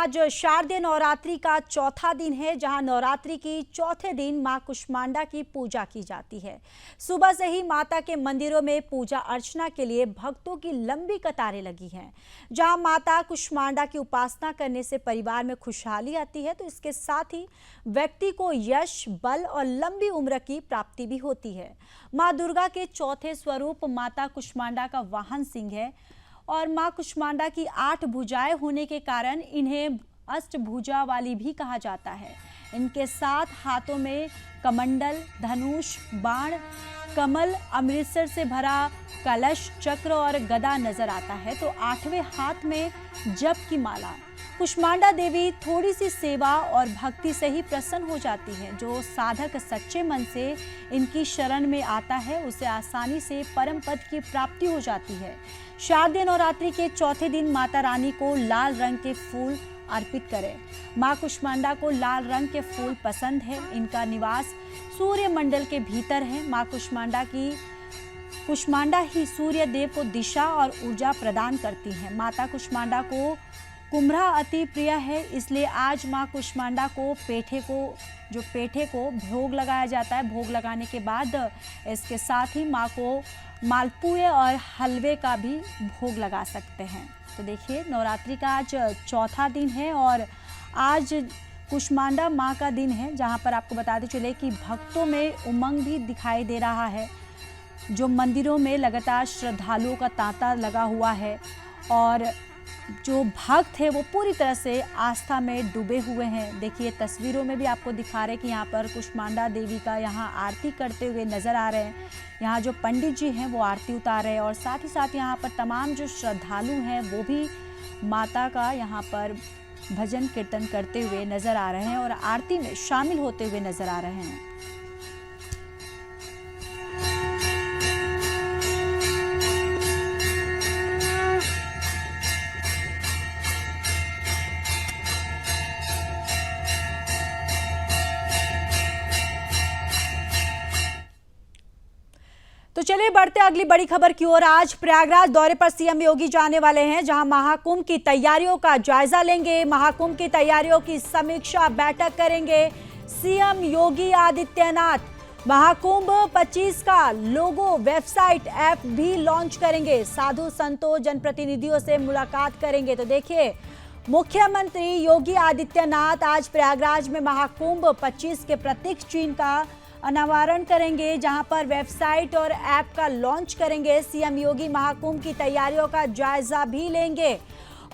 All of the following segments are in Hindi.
आज शारदीय नवरात्रि का चौथा दिन है, जहां नवरात्रि की चौथे दिन मां कुष्मांडा की पूजा की जाती है। सुबह से ही माता के मंदिरों में पूजा अर्चना के लिए भक्तों की लंबी कतारें लगी हैं। जहां माता कुष्मांडा की उपासना करने से परिवार में खुशहाली आती है, तो इसके साथ ही व्यक्ति को यश, बल और लंबी उम्र की प्राप्ति भी होती है। मां दुर्गा के चौथे स्वरूप माता कुष्मांडा का वाहन सिंह है और मां कुष्मांडा की 8 भुजाएं होने के कारण इन्हें अष्टभुजा वाली भी कहा जाता है। इनके 7 हाथों में कमंडल, धनुष, बाण, कमल, अमृतसर से भरा कलश, चक्र और गदा नजर आता है, तो 8वें हाथ में जप की माला। कुष्मांडा देवी थोड़ी सी सेवा और भक्ति से ही प्रसन्न हो जाती है। जो साधक सच्चे मन से इनकी शरण में आता है, उसे आसानी से परम पद की प्राप्ति हो जाती है। शारदीय नवरात्रि के चौथे दिन माता रानी को लाल रंग के फूल अर्पित करें। मां कुष्मांडा को लाल रंग के फूल पसंद है। इनका निवास सूर्य मंडल के भीतर है। मां कुष्मांडा ही सूर्य देव को दिशा और ऊर्जा प्रदान करती हैं। माता कुष्मांडा को कुम्हरा अति प्रिय है, इसलिए आज मां कुष्मांडा को पेठे को भोग लगाया जाता है। भोग लगाने के बाद इसके साथ ही मां को मालपुए और हलवे का भी भोग लगा सकते हैं। तो देखिए, नवरात्रि का आज चौथा दिन है और आज कुष्मांडा मां का दिन है, जहां पर आपको बताते चले कि भक्तों में उमंग भी दिखाई दे रहा है। जो मंदिरों में लगातार श्रद्धालुओं का तांता लगा हुआ है और जो भक्त है वो पूरी तरह से आस्था में डूबे हुए हैं। देखिए, तस्वीरों में भी आपको दिखा रहे हैं कि यहाँ पर कुष्मांडा देवी का यहाँ आरती करते हुए नज़र आ रहे हैं। यहाँ जो पंडित जी हैं वो आरती उतार रहे हैं और साथ ही साथ यहाँ पर तमाम जो श्रद्धालु हैं वो भी माता का यहाँ पर भजन कीर्तन करते हुए नज़र आ रहे हैं और आरती में शामिल होते हुए नज़र आ रहे हैं। तो चलिए बढ़ते अगली बड़ी खबर की ओर। आज प्रयागराज दौरे पर सीएम योगी जाने वाले हैं, जहां महाकुंभ की तैयारियों का जायजा लेंगे। महाकुंभ की तैयारियों की समीक्षा बैठक करेंगे सीएम योगी आदित्यनाथ। महाकुंभ 25 का लोगो, वेबसाइट, ऐप भी लॉन्च करेंगे। साधु संतों, जनप्रतिनिधियों से मुलाकात करेंगे। तो देखिए, मुख्यमंत्री योगी आदित्यनाथ आज प्रयागराज में महाकुंभ 25 के प्रतीक चिन्ह का अनावरण करेंगे, जहां पर वेबसाइट और ऐप का लॉन्च करेंगे। सीएम योगी महाकुंभ की तैयारियों का जायजा भी लेंगे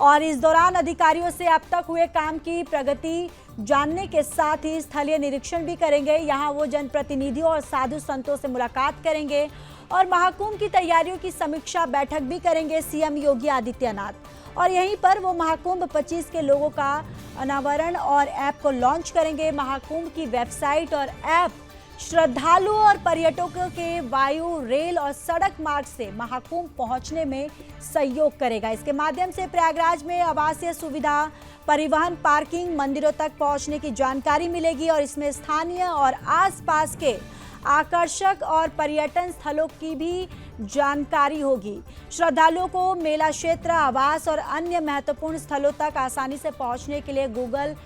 और इस दौरान अधिकारियों से अब तक हुए काम की प्रगति जानने के साथ ही स्थलीय निरीक्षण भी करेंगे। यहां वो जनप्रतिनिधियों और साधु संतों से मुलाकात करेंगे और महाकुंभ की तैयारियों की समीक्षा बैठक भी करेंगे सीएम योगी आदित्यनाथ। और यहीं पर वो महाकुंभ 25 के लोगों का अनावरण और ऐप को लॉन्च करेंगे। महाकुंभ की वेबसाइट और ऐप श्रद्धालुओं और पर्यटकों के वायु, रेल और सड़क मार्ग से महाकुंभ पहुंचने में सहयोग करेगा। इसके माध्यम से प्रयागराज में आवासीय सुविधा, परिवहन, पार्किंग, मंदिरों तक पहुंचने की जानकारी मिलेगी और इसमें स्थानीय और आसपास के आकर्षक और पर्यटन स्थलों की भी जानकारी होगी। श्रद्धालुओं को मेला क्षेत्र, आवास और अन्य महत्वपूर्ण स्थलों तक आसानी से पहुंचने के लिए गूगल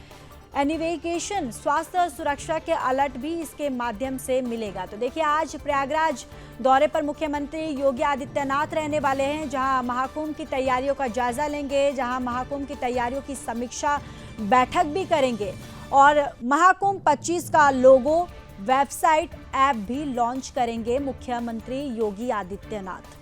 नेविगेशन, स्वास्थ्य और सुरक्षा के अलर्ट भी इसके माध्यम से मिलेगा। तो देखिए, आज प्रयागराज दौरे पर मुख्यमंत्री योगी आदित्यनाथ रहने वाले हैं, जहां महाकुंभ की तैयारियों का जायजा लेंगे, जहां महाकुंभ की तैयारियों की समीक्षा बैठक भी करेंगे और महाकुंभ 25 का लोगो, वेबसाइट, ऐप भी लॉन्च करेंगे मुख्यमंत्री योगी आदित्यनाथ।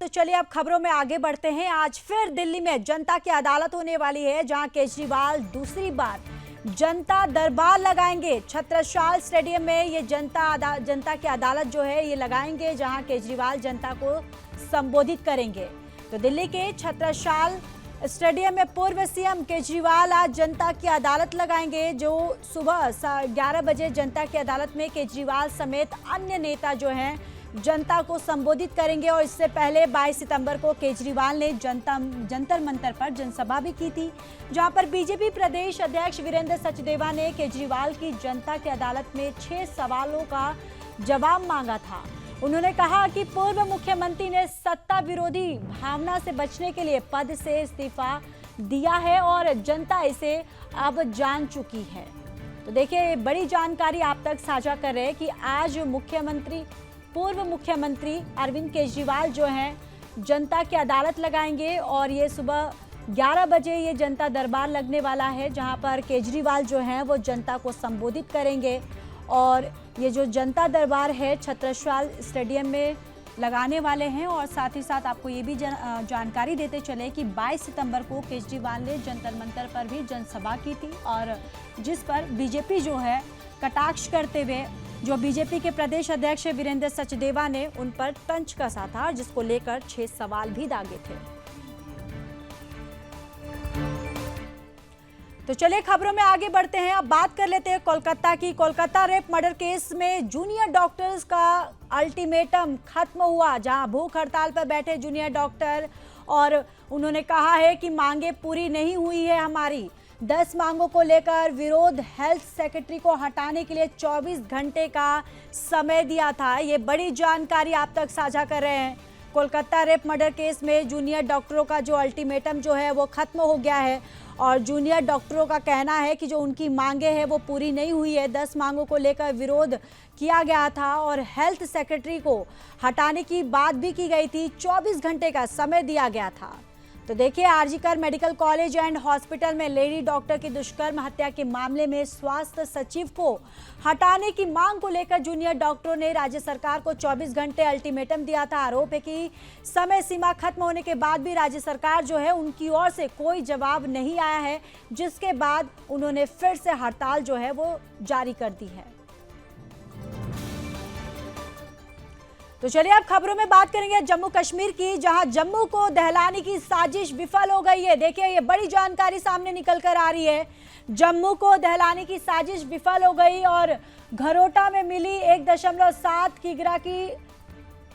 तो चलिए अब खबरों में आगे बढ़ते हैं। आज फिर दिल्ली में जनता की अदालत होने वाली है, जहां केजरीवाल दूसरी बार जनता दरबार लगाएंगे। छत्रसाल स्टेडियम में ये जनता की अदालत जो है ये लगाएंगे, जहां केजरीवाल जनता को संबोधित करेंगे। तो दिल्ली के छत्रसाल स्टेडियम में पूर्व सीएम केजरीवाल आज जनता की अदालत लगाएंगे। जो सुबह 11 बजे जनता की अदालत में केजरीवाल समेत अन्य नेता जो हैं जनता को संबोधित करेंगे। और इससे पहले 22 सितंबर को केजरीवाल ने जंतर मंतर पर जनसभा भी की थी, जहां पर बीजेपी प्रदेश अध्यक्ष वीरेंद्र सचदेवा ने केजरीवाल की जनता की अदालत में 6 सवालों का जवाब मांगा था। उन्होंने कहा कि पूर्व मुख्यमंत्री ने सत्ता विरोधी भावना से बचने के लिए पद से इस्तीफा दिया है और जनता इसे अब जान चुकी है। तो देखिए, बड़ी जानकारी आप तक साझा कर रहे हैं कि आज पूर्व मुख्यमंत्री अरविंद केजरीवाल जो हैं जनता की अदालत लगाएंगे और ये सुबह 11 बजे ये जनता दरबार लगने वाला है, जहां पर केजरीवाल जो हैं वो जनता को संबोधित करेंगे। और ये जो जनता दरबार है छत्रसाल स्टेडियम में लगाने वाले हैं। और साथ ही साथ आपको ये भी जानकारी देते चले कि 22 सितंबर को केजरीवाल ने जंतर मंतर पर भी जनसभा की थी, और जिस पर बीजेपी जो है कटाक्ष करते हुए जो बीजेपी के प्रदेश अध्यक्ष वीरेंद्र सचदेवा ने उन पर तंज कसा था, जिसको लेकर 6 सवाल भी दागे थे। तो चलिए खबरों में आगे बढ़ते हैं। अब बात कर लेते हैं कोलकाता की। कोलकाता रेप मर्डर केस में जूनियर डॉक्टर्स का अल्टीमेटम खत्म हुआ, जहां भूख हड़ताल पर बैठे जूनियर डॉक्टर और उन्होंने कहा है कि मांगे पूरी नहीं हुई है हमारी। 10 मांगों को लेकर विरोध। हेल्थ सेक्रेटरी को हटाने के लिए 24 घंटे का समय दिया था। ये बड़ी जानकारी आप तक साझा कर रहे हैं। कोलकाता रेप मर्डर केस में जूनियर डॉक्टरों का जो अल्टीमेटम जो है वो खत्म हो गया है, और जूनियर डॉक्टरों का कहना है कि जो उनकी मांगे हैं वो पूरी नहीं हुई है। 10 मांगों को लेकर विरोध किया गया था और हेल्थ सेक्रेटरी को हटाने की बात भी की गई थी। 24 घंटे का समय दिया गया था। तो देखिए, RG Kar medical college and hospital में लेडी डॉक्टर की दुष्कर्म हत्या के मामले में स्वास्थ्य सचिव को हटाने की मांग को लेकर जूनियर डॉक्टरों ने राज्य सरकार को 24 घंटे अल्टीमेटम दिया था। आरोप है कि समय सीमा खत्म होने के बाद भी राज्य सरकार जो है उनकी ओर से कोई जवाब नहीं आया है, जिसके बाद उन्होंने फिर से हड़ताल जो है वो जारी कर दी है। तो चलिए अब खबरों में बात करेंगे जम्मू कश्मीर की, जहां जम्मू को दहलाने की साजिश विफल हो गई है। देखिए, ये बड़ी जानकारी सामने निकल कर आ रही है। जम्मू को दहलाने की साजिश विफल हो गई और घरोटा में मिली 1.7 किग्रा की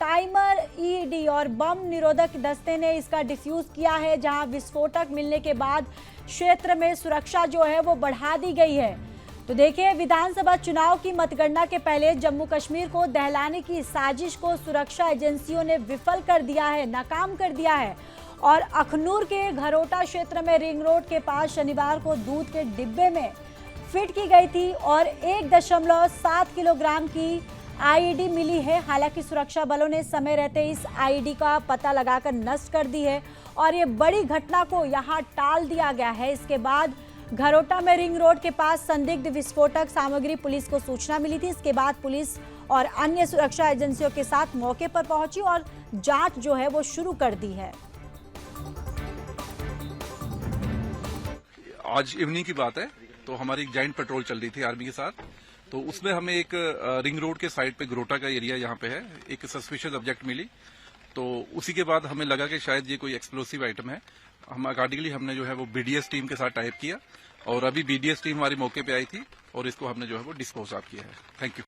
टाइमर ईडी और बम निरोधक दस्ते ने इसका डिफ्यूज किया है, जहां विस्फोटक मिलने के बाद क्षेत्र में सुरक्षा जो है वो बढ़ा दी गई है। तो देखिए, विधानसभा चुनाव की मतगणना के पहले जम्मू कश्मीर को दहलाने की साजिश को सुरक्षा एजेंसियों ने विफल कर दिया है, नाकाम कर दिया है। और अखनूर के घरोटा क्षेत्र में रिंग रोड के पास शनिवार को दूध के डिब्बे में फिट की गई थी और 1.7 किलोग्राम की आईईडी मिली है। हालांकि सुरक्षा बलों ने समय रहते इस आईईडी का पता लगाकर नष्ट कर दी है और ये बड़ी घटना को यहां टाल दिया गया है। इसके बाद घरोटा में रिंग रोड के पास संदिग्ध विस्फोटक सामग्री पुलिस को सूचना मिली थी। इसके बाद पुलिस और अन्य सुरक्षा एजेंसियों के साथ मौके पर पहुंची और जांच जो है वो शुरू कर दी है। आज इवनिंग की बात है, तो हमारी एक जॉइंट पेट्रोल चल रही थी आर्मी के साथ, तो उसमें हमें एक रिंग रोड के साइड पे घरोटा का एरिया यहाँ पे है, एक सस्पिशियस ऑब्जेक्ट मिली। तो उसी के बाद हमें लगा कि शायद ये कोई एक्सप्लोसिव आइटम है। हम अकॉर्डिंगली हमने जो है वो बीडीएस टीम के साथ टाइप किया और अभी बीडीएस टीम हमारी मौके पे आई थी और इसको हमने जो है वो डिस्पोज ऑफ किया है। Thank you.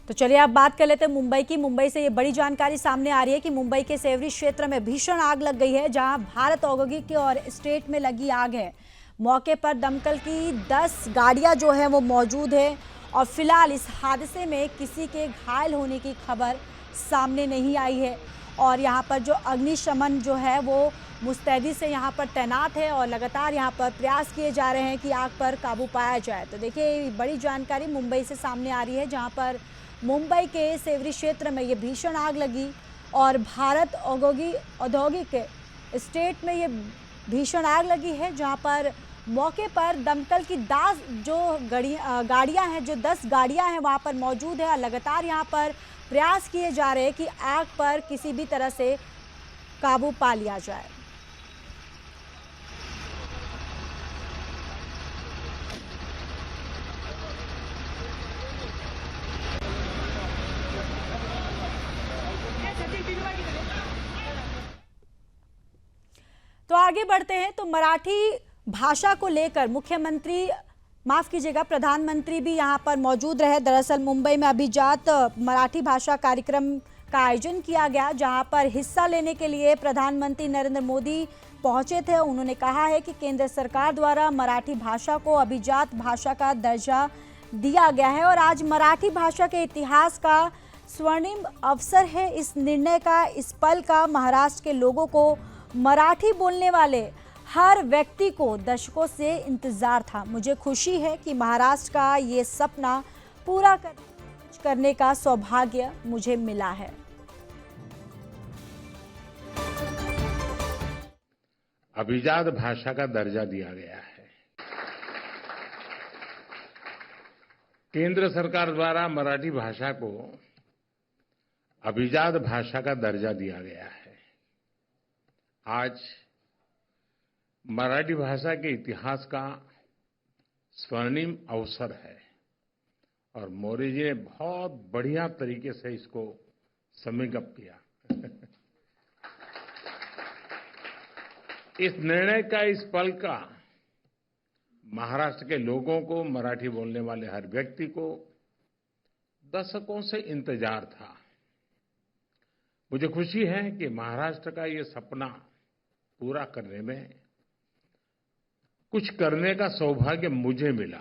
तो चलिए अब बात कर लेते हैं मुंबई की। मुंबई से ये बड़ी जानकारी सामने आ रही है कि मुंबई के सेवरी क्षेत्र में भीषण आग लग गई है, जहां भारत औद्योगिक और स्टेट में लगी आग है। मौके पर दमकल की 10 गाड़ियां जो है वो मौजूद है और फिलहाल इस हादसे में किसी के घायल होने की खबर सामने नहीं आई है। और यहाँ पर जो अग्निशमन जो है वो मुस्तैदी से यहाँ पर तैनात है और लगातार यहाँ पर प्रयास किए जा रहे हैं कि आग पर काबू पाया जाए। तो देखिए, बड़ी जानकारी मुंबई से सामने आ रही है, जहाँ पर मुंबई के सेवरी क्षेत्र में ये भीषण आग लगी और भारत औद्योगिक स्टेट में ये भीषण आग लगी है, जहाँ पर मौके पर दमकल की 10 जो गाड़ियाँ हैं, जो 10 गाड़ियाँ हैं वहाँ पर मौजूद है। लगातार यहाँ पर प्रयास किए जा रहे हैं कि आग पर किसी भी तरह से काबू पा लिया जाए। आगे बढ़ते हैं तो मराठी भाषा को लेकर मुख्यमंत्री, माफ कीजिएगा, प्रधानमंत्री भी यहाँ पर मौजूद रहे। दरअसल मुंबई में अभिजात मराठी भाषा कार्यक्रम का आयोजन किया गया, जहां पर हिस्सा लेने के लिए प्रधानमंत्री नरेंद्र मोदी पहुंचे थे। उन्होंने कहा है कि केंद्र सरकार द्वारा मराठी भाषा को अभिजात भाषा का दर्जा दिया गया है और आज मराठी भाषा के इतिहास का स्वर्णिम अवसर है। इस निर्णय का, इस पल का महाराष्ट्र के लोगों को, मराठी बोलने वाले हर व्यक्ति को दशकों से इंतजार था। मुझे खुशी है कि महाराष्ट्र का ये सपना पूरा करने का सौभाग्य मुझे मिला है। अभिजात भाषा का दर्जा दिया गया है। केंद्र सरकार द्वारा मराठी भाषा को अभिजात भाषा का दर्जा दिया गया है। आज मराठी भाषा के इतिहास का स्वर्णिम अवसर है और मोदी जी ने बहुत बढ़िया तरीके से इसको समेकअप किया। इस निर्णय का, इस पल का महाराष्ट्र के लोगों को, मराठी बोलने वाले हर व्यक्ति को दशकों से इंतजार था। मुझे खुशी है कि महाराष्ट्र का ये सपना पूरा करने में, कुछ करने का सौभाग्य मुझे मिला।